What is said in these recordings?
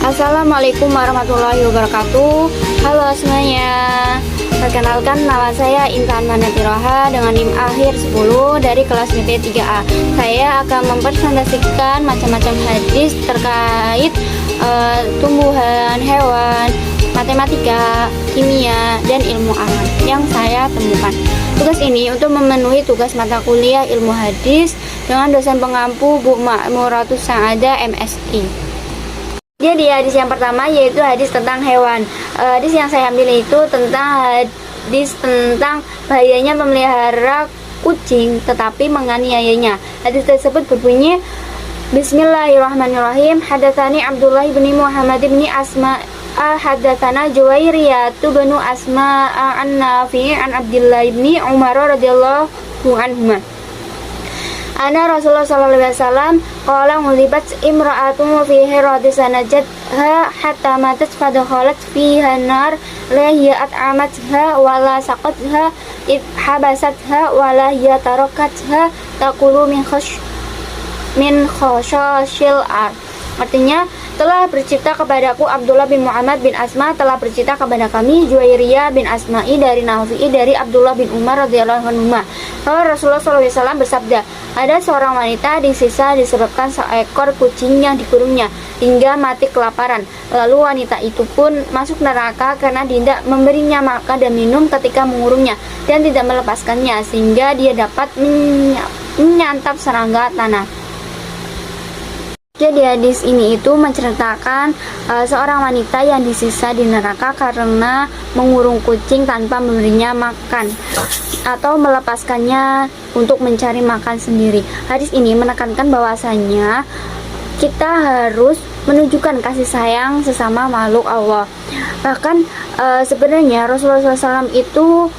Assalamualaikum warahmatullahi wabarakatuh. Halo semuanya. Perkenalkan, nama saya Intan Manatiroha dengan NIM akhir 10 dari kelas BP 3A. Saya akan mempresentasikan macam-macam hadis terkait tumbuhan, hewan, matematika, kimia, dan ilmu alam yang saya temukan. Tugas ini untuk memenuhi tugas mata kuliah ilmu hadis dengan dosen pengampu Bu Ma'muratus Sa'ada MSI. Jadi hadis yang pertama yaitu hadis tentang hewan. Hadis yang saya ambil itu tentang bahayanya memelihara kucing tetapi menganiayanya. Hadis tersebut berbunyi, Bismillahirrahmanirrahim. Hadatsani Abdullah bin Muhammad bin Asma hadatsana Juwairiyatu banu Asma an Nafi' an Abdullah bin Umar radhiyallahu anhuma. Ana Rasulullah sallallahu alaihi wasallam qala mulibat imra'atun fi hirati sanajatha hatta matat fadakhalat fiha nar la hiya at'amatha wa la saqatha id habasatha wa la hiya tarakatha taqulu min khashashil ar. Artinya, telah bercipta kepadaku Abdullah bin Muhammad bin Asma, telah bercipta kepada kami Juwairiyah bin Asma'i dari Nafi'i dari Abdullah bin Umar radhiyallahu anhu. Rasulullah SAW bersabda, ada seorang wanita disisa disebabkan seekor kucing yang dikurungnya hingga mati kelaparan. Lalu wanita itu pun masuk neraka karena tidak memberinya makan dan minum ketika mengurungnya dan tidak melepaskannya sehingga dia dapat menyantap serangga tanah. Jadi hadis ini itu menceritakan seorang wanita yang disisa di neraka karena mengurung kucing tanpa memberinya makan atau melepaskannya untuk mencari makan sendiri. Hadis ini menekankan bahwasanya kita harus menunjukkan kasih sayang sesama makhluk Allah. Bahkan sebenarnya Rasulullah SAW itu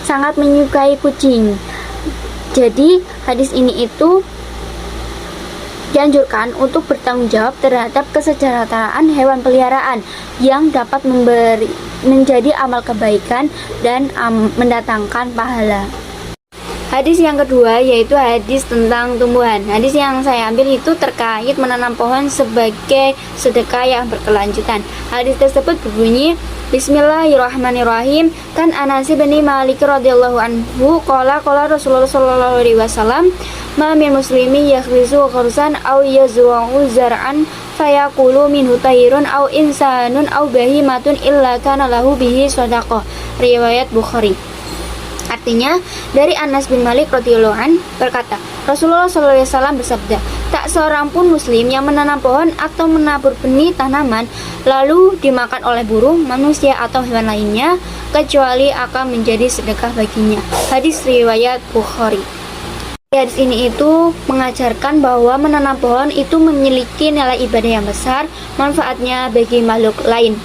sangat menyukai kucing. Jadi hadis ini itu dianjurkan untuk bertanggung jawab terhadap kesejahteraan hewan peliharaan yang dapat menjadi amal kebaikan dan mendatangkan pahala. Hadis yang kedua yaitu hadis tentang tumbuhan. Hadis yang saya ambil itu terkait menanam pohon sebagai sedekah yang berkelanjutan. Hadis tersebut berbunyi, Bismillahirrahmanirrahim. Kan Anas bin Malik radhiyallahu anhu qala Rasulullah sallallahu alaihi wasallam, ma min muslimin yakhrizu kharsan aw yazra'u zar'an fayaqulu minhu tayrun aw insanun aw bahimatun illa kana lahu bihi shadaqah. Riwayat Bukhari. Artinya, dari Anas bin Malik radhiyallahu an berkata, Rasulullah SAW bersabda, tak seorang pun muslim yang menanam pohon atau menabur benih tanaman lalu dimakan oleh burung, manusia atau hewan lainnya kecuali akan menjadi sedekah baginya. Hadis riwayat Bukhari. Hadis ini itu mengajarkan bahwa menanam pohon itu memiliki nilai ibadah yang besar, manfaatnya bagi makhluk lain.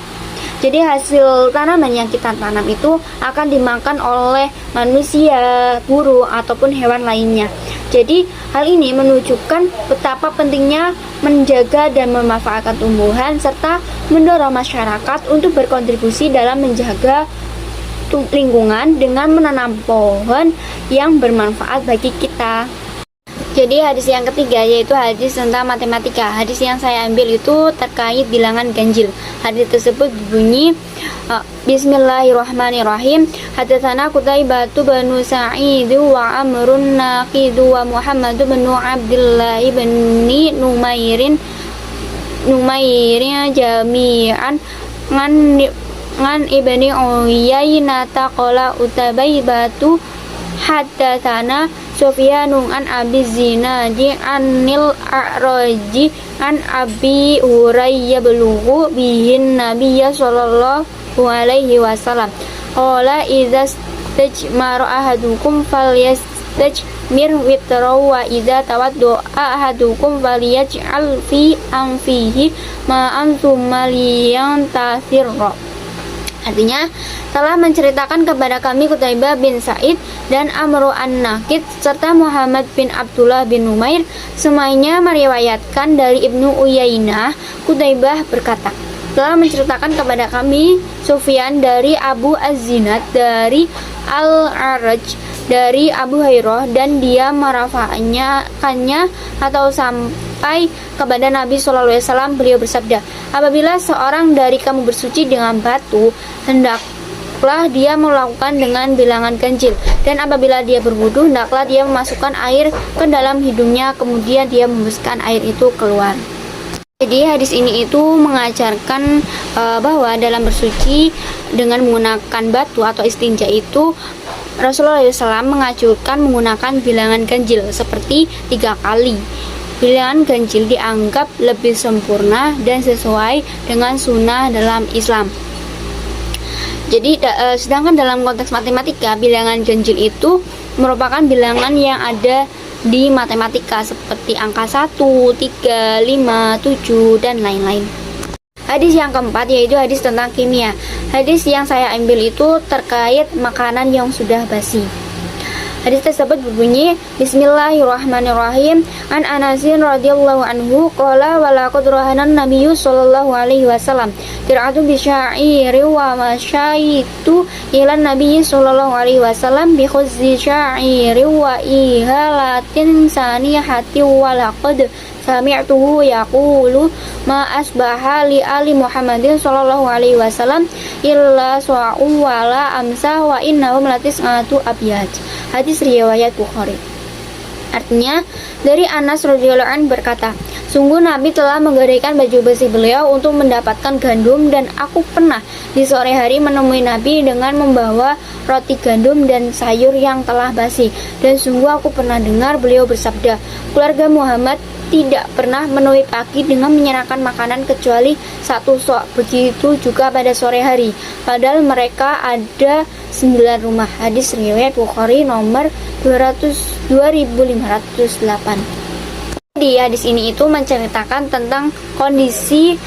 Jadi hasil tanaman yang kita tanam itu akan dimakan oleh manusia, burung, ataupun hewan lainnya. Jadi hal ini menunjukkan betapa pentingnya menjaga dan memanfaatkan tumbuhan serta mendorong masyarakat untuk berkontribusi dalam menjaga lingkungan dengan menanam pohon yang bermanfaat bagi kita. Jadi hadis yang ketiga yaitu hadis tentang matematika. Hadis yang saya ambil itu terkait bilangan ganjil. Hadis tersebut berbunyi, Bismillahirrahmanirrahim. Hadatsana Qutaibah bin Sa'id wa Amrun Naqid wa Muhammad bin Abdullah bin Numairin jami'an ngan ibni Uyainah qala Utabaibatu hadatsana Sufyanun an Abi Zinadi anil A'raji an Abi Hurairah belughu bihin Nabiyya sallallahu alaihi wasallam qala idza stajmara ahadukum falyastajmir witrahu wa idza tawadda ahadukum falyaj'al fi anfihi ma'an thumma liyantasirra. Artinya, telah menceritakan kepada kami Qutaibah bin Sa'id dan Amru an-Naqid serta Muhammad bin Abdullah bin Numair semuanya meriwayatkan dari Ibnu Uyainah. Qutaibah berkata, telah menceritakan kepada kami Sufyan dari Abu Az-Zinad dari Al-A'raj dari Abu Hurairah dan dia merafa'kannya atau sampai kepada Nabi SAW. Beliau bersabda, apabila seorang dari kamu bersuci dengan batu, hendaklah dia melakukan dengan bilangan ganjil, dan apabila dia berwudu, hendaklah dia memasukkan air ke dalam hidungnya, kemudian dia membuskan air itu keluar. Jadi hadis ini itu mengajarkan bahwa dalam bersuci dengan menggunakan batu atau istinja itu Rasulullah SAW menganjurkan menggunakan bilangan ganjil seperti 3 kali. Bilangan ganjil dianggap lebih sempurna dan sesuai dengan sunnah dalam Islam. Jadi sedangkan dalam konteks matematika, bilangan ganjil itu merupakan bilangan yang ada di matematika seperti angka 1, 3, 5, 7, dan lain-lain. Hadis yang keempat yaitu hadis tentang kimia. Hadis yang saya ambil itu terkait makanan yang sudah basi. Hadis tersebut berbunyi, Bismillahirrahmanirrahim. An Anasin radhiyallahu anhu qala wa laqad rahana nabiyyu sallallahu alaihi wasallam tir'atu bi sya'iri wa masyaitu ila nabiyyi sallallahu alaihi wasallam bi khuzzi sya'iri wa ihalatin sanihati wa laqad sami'tuhu yaqulu ma asbaha li ali Muhammadin sallallahu alaihi wasallam illa sa'u wa la amsa wa innahum latis'atu abyad. Hadis riwayat Bukhari. Artinya, dari Anas radhiyallahu anhu berkata, sungguh Nabi telah menggadaikan baju besi beliau untuk mendapatkan gandum, dan aku pernah di sore hari menemui Nabi dengan membawa roti gandum dan sayur yang telah basi. Dan sungguh aku pernah dengar beliau bersabda, keluarga Muhammad tidak pernah menemui pagi dengan menyerahkan makanan kecuali 1 sok. Begitu juga pada sore hari, padahal mereka ada 9 rumah. Hadis riwayat Bukhari nomor 2508. Di hadis ini itu menceritakan tentang kondisi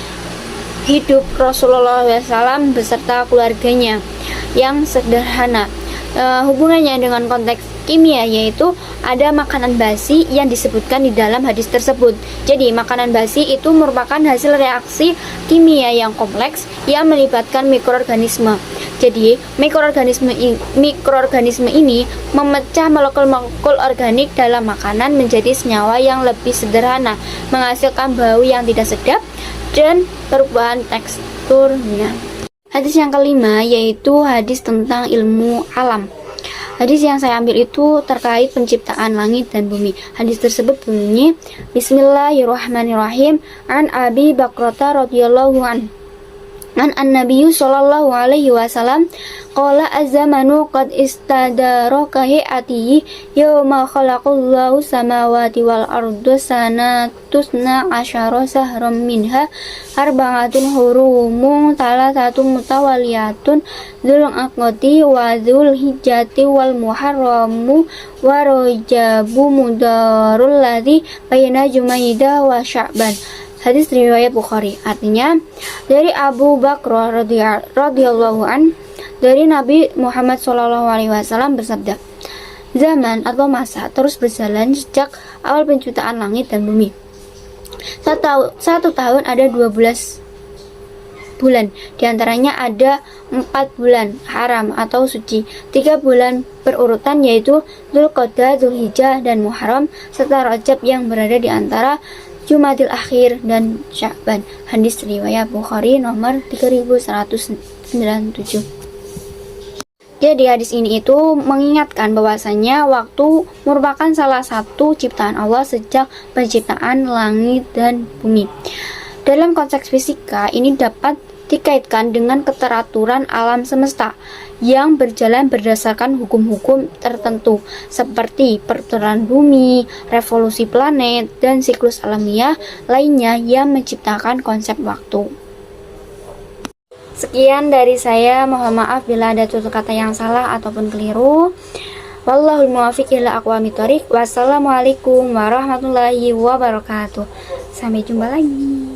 hidup Rasulullah SAW beserta keluarganya yang sederhana. Hubungannya dengan konteks kimia, yaitu ada makanan basi yang disebutkan di dalam hadis tersebut. Jadi makanan basi itu merupakan hasil reaksi kimia yang kompleks yang melibatkan mikroorganisme. Jadi mikroorganisme ini memecah molekul-molekul organik dalam makanan menjadi senyawa yang lebih sederhana, menghasilkan bau yang tidak sedap dan perubahan teksturnya. Hadis yang kelima yaitu hadis tentang ilmu alam. Hadis yang saya ambil itu terkait penciptaan langit dan bumi. Hadis tersebut bunyi, Bismillahirrahmanirrahim. An Abi Bakrata radhiyallahu anhu. An Nabiyyu sallallahu alaihi wasallam qala az-zamanu qad istadaraka hi'atihi yawma khalaqallahu samawati wal arda sanatusna asyara sahram minha arba'atun hurumun salasatun mutawaliyatun dzul aqati wa dzul hijjati wal muharramu wa rajabu mudarul ladzi baina Jumaidah wa Sya'ban. Hadis riwayat Bukhari. Artinya, dari Abu Bakr radhiyallahu an, dari Nabi Muhammad SAW bersabda, zaman atau masa terus berjalan sejak awal penciptaan langit dan bumi. Satu tahun ada 12 bulan, diantaranya ada 4 bulan haram atau suci, 3 bulan berurutan yaitu Dzulqa'dah, Dzulhijjah, dan Muharram, serta Rajab yang berada di antara Jumadil Akhir dan Sya'ban. Hadis riwayat Bukhari nomor 3197. Jadi hadis ini itu mengingatkan bahwasanya waktu merupakan salah satu ciptaan Allah sejak penciptaan langit dan bumi. Dalam konteks fisika ini dapat dikaitkan dengan keteraturan alam semesta yang berjalan berdasarkan hukum-hukum tertentu seperti pertukaran bumi, revolusi planet, dan siklus alamiah lainnya yang menciptakan konsep waktu. Sekian dari saya, mohon maaf bila ada tutur kata yang salah ataupun keliru. Wallahul muwaffiq ila aqwamit thoriq. Wassalamualaikum warahmatullahi wabarakatuh. Sampai jumpa lagi.